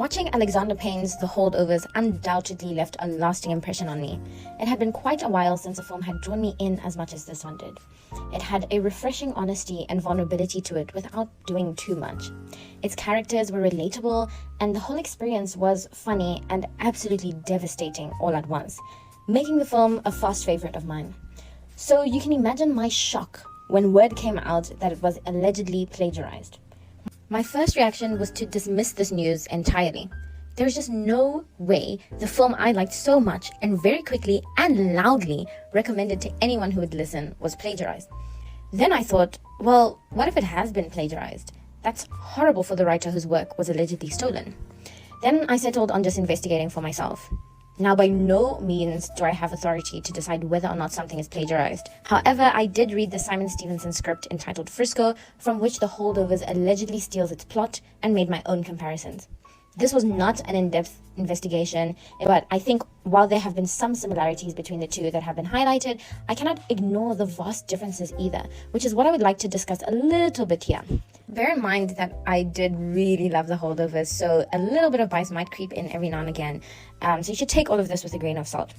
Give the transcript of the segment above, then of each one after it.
Watching Alexander Payne's The Holdovers undoubtedly left a lasting impression on me. It had been quite a while since a film had drawn me in as much as this one did. It had a refreshing honesty and vulnerability to it without doing too much. Its characters were relatable, and the whole experience was funny and absolutely devastating all at once, making the film a fast favorite of mine. So you can imagine my shock when word came out that it was allegedly plagiarized. My first reaction was to dismiss this news entirely. There is just no way the film I liked so much and very quickly and loudly recommended to anyone who would listen was plagiarized. Then I thought, well, what if it has been plagiarized? That's horrible for the writer whose work was allegedly stolen. Then I settled on just investigating for myself. Now, by no means do I have authority to decide whether or not something is plagiarized. However, I did read the Simon Stevenson script entitled Frisco, from which The Holdovers allegedly steals its plot, and made my own comparisons. This was not an in-depth investigation, but I think while there have been some similarities between the two that have been highlighted, I cannot ignore the vast differences either, which is what I would like to discuss a little bit here. Bear in mind that I did really love The Holdovers, so a little bit of bias might creep in every now and again, so you should take all of this with a grain of salt.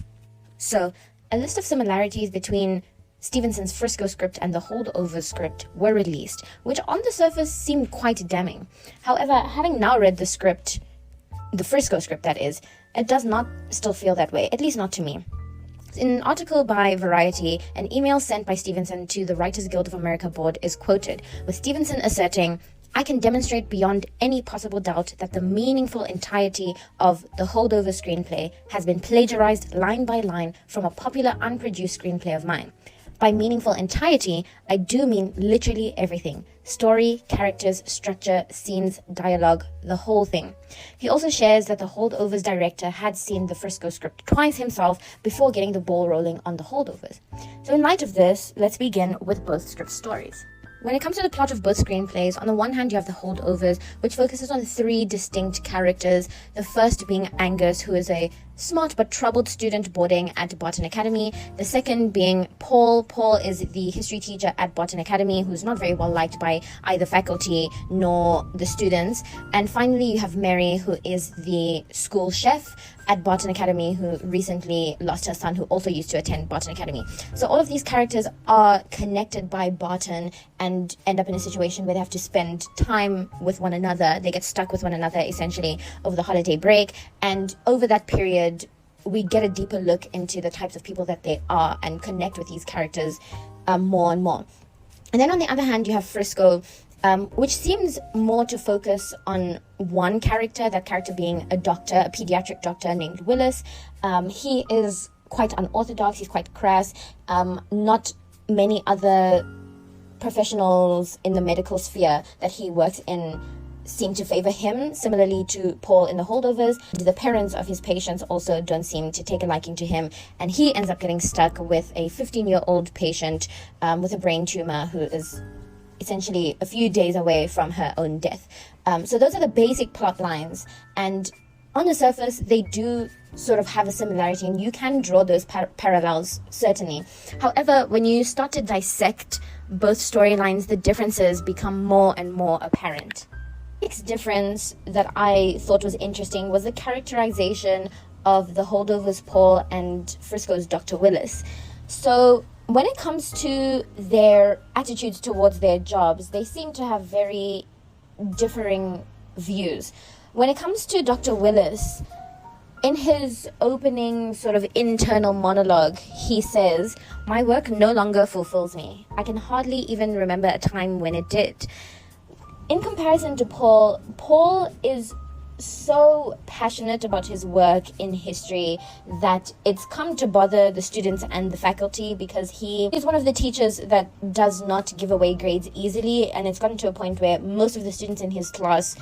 So, a list of similarities between Stevenson's Frisco script and the Holdovers script were released, which on the surface seemed quite damning. However, having now read the script, the Frisco script that is, it does not still feel that way, at least not to me. In an article by Variety, an email sent by Stevenson to the Writers Guild of America board is quoted, with Stevenson asserting, "I can demonstrate beyond any possible doubt that the meaningful entirety of the Holdover screenplay has been plagiarized line by line from a popular unproduced screenplay of mine. By meaningful entirety, I do mean literally everything. Story, characters, structure, scenes, dialogue, the whole thing." He also shares that the Holdovers director had seen the Frisco script twice himself before getting the ball rolling on the Holdovers. So in light of this, let's begin with both script stories. When it comes to the plot of both screenplays, on the one hand you have The Holdovers, which focuses on three distinct characters, the first being Angus, who is a smart but troubled student boarding at Barton Academy, the second being Paul. Paul is the history teacher at Barton Academy, who's not very well liked by either faculty nor the students, and finally you have Mary, who is the school chef at Barton Academy, who recently lost her son, who also used to attend Barton Academy. So all of these characters are connected by Barton and end up in a situation where they have to spend time with one another. They get stuck with one another essentially over the holiday break, and over that period we get a deeper look into the types of people that they are and connect with these characters more and more. And then on the other hand you have Frisco, which seems more to focus on one character, that character being a doctor, a pediatric doctor named Willis. He is quite unorthodox, he's quite crass. Not many other professionals in the medical sphere that he works in seem to favor him, similarly to Paul in The Holdovers. The parents of his patients also don't seem to take a liking to him, and he ends up getting stuck with a 15-year-old patient with a brain tumor who is essentially a few days away from her own death. So those are the basic plot lines, and on the surface they do sort of have a similarity, and you can draw those parallels, certainly. However, when you start to dissect both storylines, the differences become more and more apparent. The next difference that I thought was interesting was the characterization of the Holdovers Paul and Frisco's Dr. Willis. So when it comes to their attitudes towards their jobs, they seem to have very differing views. When it comes to Dr. Willis, in his opening sort of internal monologue, he says, "My work no longer fulfills me. I can hardly even remember a time when it did." In comparison to Paul, Paul is so passionate about his work in history that it's come to bother the students and the faculty, because he is one of the teachers that does not give away grades easily, and it's gotten to a point where most of the students in his class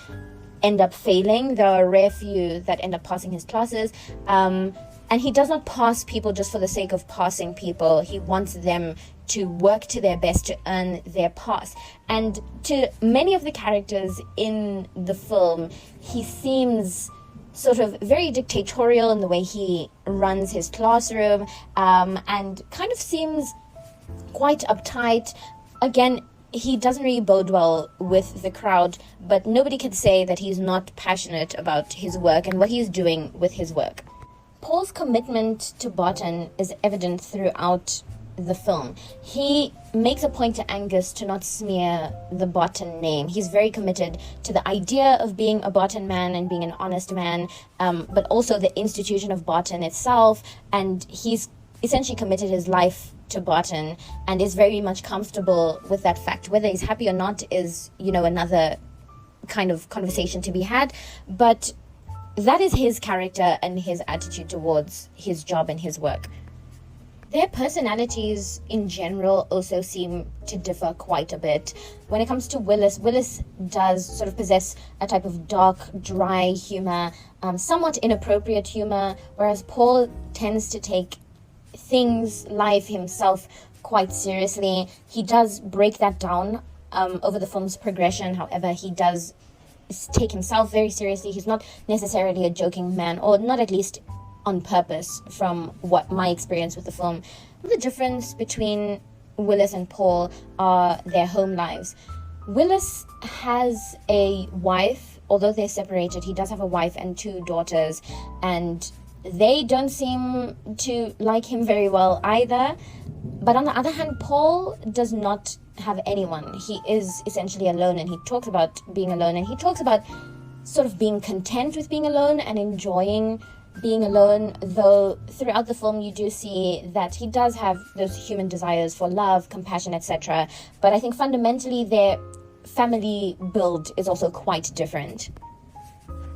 end up failing. There are a rare few that end up passing his classes, and he does not pass people just for the sake of passing people. He wants them to work to their best to earn their pass. And to many of the characters in the film, he seems sort of very dictatorial in the way he runs his classroom, and kind of seems quite uptight. Again, he doesn't really bode well with the crowd, but nobody can say that he's not passionate about his work and what he's doing with his work. Paul's commitment to Barton is evident throughout the film. He makes a point to Angus to not smear the Barton name. He's very committed to the idea of being a Barton man and being an honest man, but also the institution of Barton itself, and he's essentially committed his life to Barton and is very much comfortable with that fact. Whether he's happy or not is, another kind of conversation to be had, but that is his character and his attitude towards his job and his work. Their personalities in general also seem to differ quite a bit. When it comes to Willis does sort of possess a type of dark, dry humor, somewhat inappropriate humor, whereas Paul tends to take things, life, himself quite seriously. He does break that down over the film's progression. However, he does take himself very seriously. He's not necessarily a joking man, or not at least on purpose, from what my experience with the film. The difference between Willis and Paul are their home lives. Willis has a wife, although they're separated. He does have a wife and 2 daughters, and they don't seem to like him very well either. But on the other hand, Paul does not have anyone. He is essentially alone, and he talks about being alone, and he talks about sort of being content with being alone and enjoying being alone, though throughout the film you do see that he does have those human desires for love, compassion, etc. But I think fundamentally their family build is also quite different.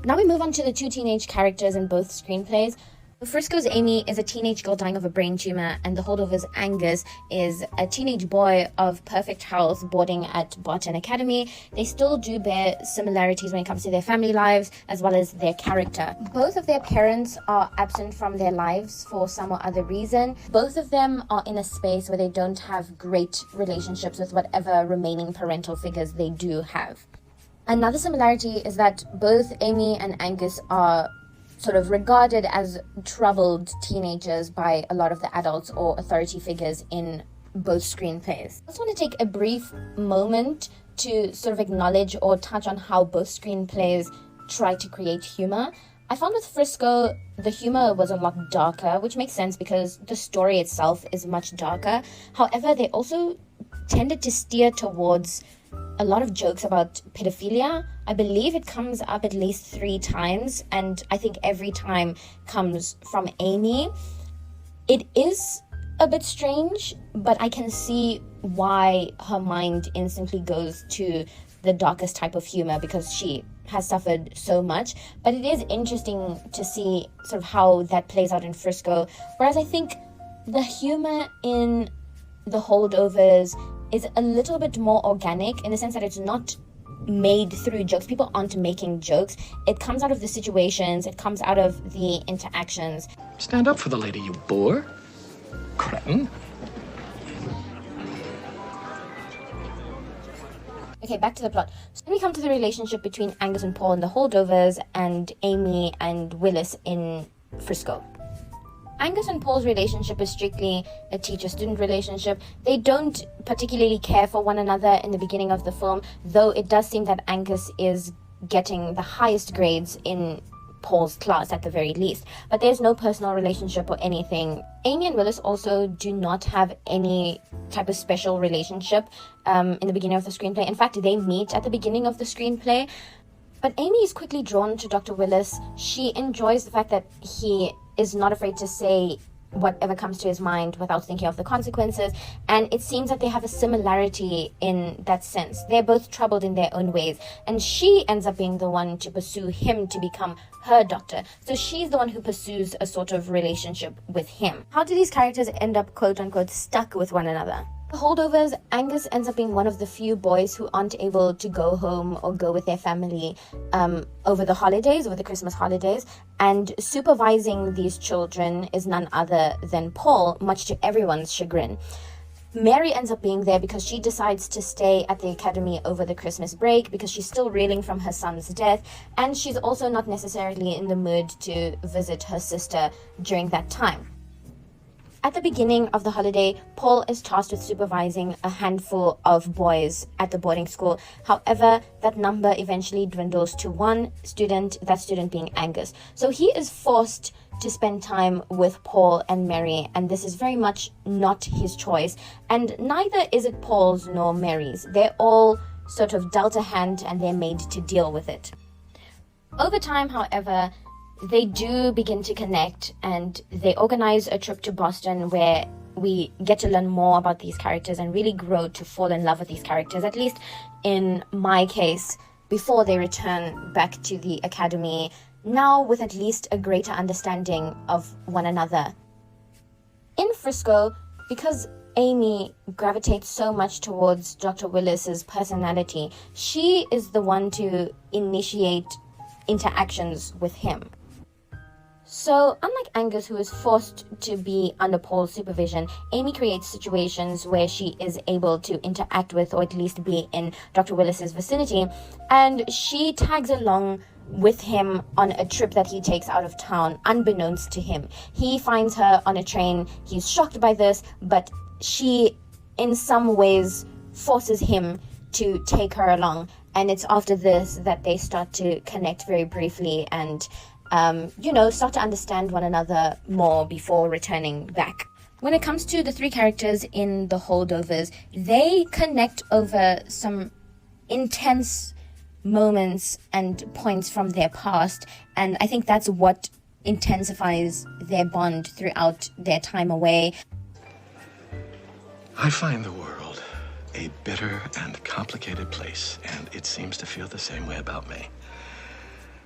Now we move on to the 2 teenage characters in both screenplays. Frisco's Amy is a teenage girl dying of a brain tumor, and the Holdovers' Angus is a teenage boy of perfect health boarding at Barton Academy. They still do bear similarities when it comes to their family lives as well as their character. Both of their parents are absent from their lives for some or other reason. Both of them are in a space where they don't have great relationships with whatever remaining parental figures they do have. Another similarity is that both Amy and Angus are sort of regarded as troubled teenagers by a lot of the adults or authority figures in both screenplays. I just want to take a brief moment to sort of acknowledge or touch on how both screenplays try to create humor. I found with Frisco, the humor was a lot darker, which makes sense because the story itself is much darker. However, they also tended to steer towards a lot of jokes about pedophilia. I believe it comes up at least 3 times, and I think every time comes from Amy. It is a bit strange, but I can see why her mind instantly goes to the darkest type of humor because she has suffered so much. But it is interesting to see sort of how that plays out in Frisco, whereas I think the humor in the Holdovers is a little bit more organic in the sense that it's not made through jokes. People aren't making jokes. It comes out of the situations, it comes out of the interactions. Stand up for the lady, you boor. Cretin. Okay, back to the plot. So then we come to the relationship between Angus and Paul in the Holdovers and Amy and Willis in Frisco. Angus and Paul's relationship is strictly a teacher-student relationship. They don't particularly care for one another in the beginning of the film, though it does seem that Angus is getting the highest grades in Paul's class at the very least. But there's no personal relationship or anything. Amy and Willis also do not have any type of special relationship in the beginning of the screenplay. In fact, they meet at the beginning of the screenplay. But Amy is quickly drawn to Dr. Willis. She enjoys the fact that he is not afraid to say whatever comes to his mind without thinking of the consequences, and it seems that they have a similarity in that sense. They're both troubled in their own ways, and she ends up being the one to pursue him to become her doctor. So she's the one who pursues a sort of relationship with him. How do these characters end up quote-unquote stuck with one another? The Holdovers, Angus ends up being one of the few boys who aren't able to go home or go with their family over the holidays, over the Christmas holidays, and supervising these children is none other than Paul, much to everyone's chagrin. Mary ends up being there because she decides to stay at the academy over the Christmas break because she's still reeling from her son's death, and she's also not necessarily in the mood to visit her sister during that time. At the beginning of the holiday, Paul is tasked with supervising a handful of boys at the boarding school. However, that number eventually dwindles to one student, that student being Angus. So he is forced to spend time with Paul and Mary, and this is very much not his choice. And neither is it Paul's nor Mary's. They're all sort of dealt a hand and they're made to deal with it. Over time, however, they do begin to connect and they organize a trip to Boston where we get to learn more about these characters and really grow to fall in love with these characters, at least in my case, before they return back to the academy, now with at least a greater understanding of one another. In Frisco, because Amy gravitates so much towards Dr. Willis's personality, she is the one to initiate interactions with him. So, unlike Angus, who is forced to be under Paul's supervision, Amy creates situations where she is able to interact with, or at least be in Dr. Willis's vicinity, and she tags along with him on a trip that he takes out of town, unbeknownst to him. He finds her on a train, he's shocked by this, but she, in some ways, forces him to take her along, and it's after this that they start to connect very briefly and start to understand one another more before returning back. When it comes to the three characters in the Holdovers, they connect over some intense moments and points from their past, and I think that's what intensifies their bond throughout their time away. I find the world a bitter and complicated place, and it seems to feel the same way about me.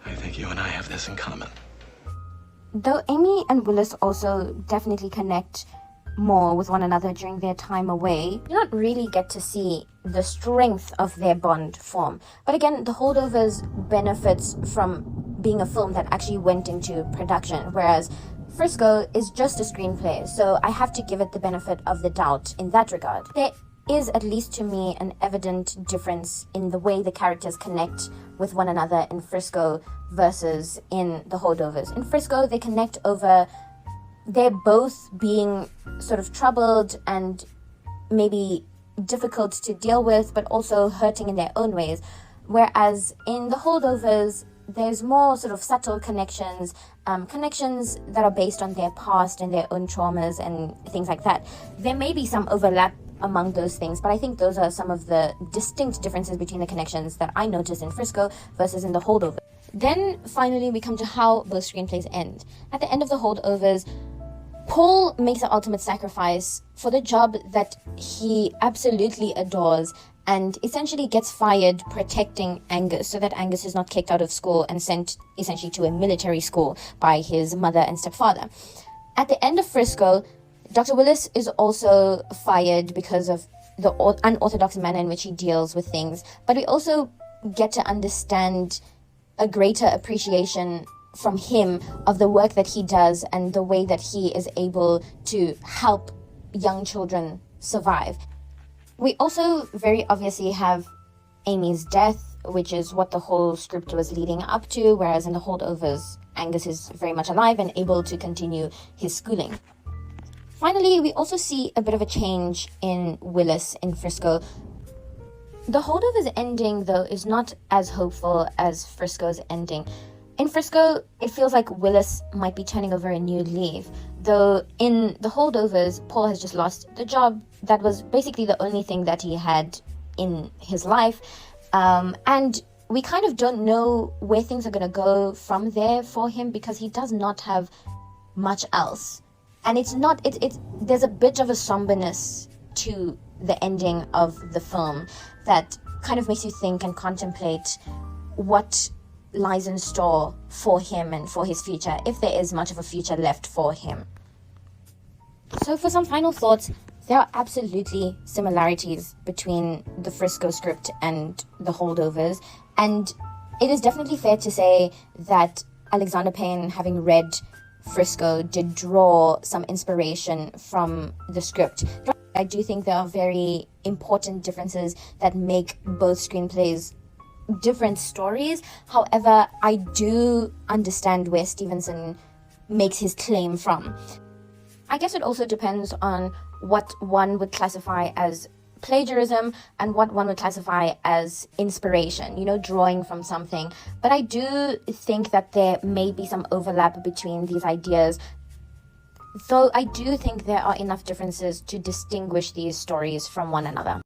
I think you and I have this in common. Though Amy and Willis also definitely connect more with one another during their time away, you don't really get to see the strength of their bond form. But again, The Holdovers benefits from being a film that actually went into production, whereas Frisco is just a screenplay, so I have to give it the benefit of the doubt in that regard. There is, at least to me, an evident difference in the way the characters connect with one another in Frisco versus in The Holdovers. In Frisco, they connect over they're both being sort of troubled and maybe difficult to deal with, but also hurting in their own ways. Whereas in The Holdovers, there's more sort of subtle connections, connections that are based on their past and their own traumas and things like that. There may be some overlap among those things, but I think those are some of the distinct differences between the connections that I noticed in Frisco versus in The Holdovers. Then finally we come to how both screenplays end. At the end of The Holdovers, Paul makes the ultimate sacrifice for the job that he absolutely adores and essentially gets fired protecting Angus so that Angus is not kicked out of school and sent essentially to a military school by his mother and stepfather. At the end of Frisco, Dr. Willis is also fired because of the unorthodox manner in which he deals with things, but we also get to understand a greater appreciation from him of the work that he does and the way that he is able to help young children survive. We also very obviously have Amy's death, which is what the whole script was leading up to, whereas in The Holdovers, Angus is very much alive and able to continue his schooling. Finally, we also see a bit of a change in Willis in Frisco. The Holdovers ending, though, is not as hopeful as Frisco's ending. In Frisco, it feels like Willis might be turning over a new leaf, though in The Holdovers, Paul has just lost the job that was basically the only thing that he had in his life, and we kind of don't know where things are going to go from there for him because he does not have much else. And there's a bit of a somberness to the ending of the film that kind of makes you think and contemplate what lies in store for him and for his future, if there is much of a future left for him. So for some final thoughts, there are absolutely similarities between the Frisco script and The Holdovers, and it is definitely fair to say that Alexander Payne, having read Frisco, did draw some inspiration from the script. I do think there are very important differences that make both screenplays different stories. However, I do understand where Stevenson makes his claim from. I guess it also depends on what one would classify as plagiarism and what one would classify as inspiration, drawing from something. But I do think that there may be some overlap between these ideas, though I do think there are enough differences to distinguish these stories from one another.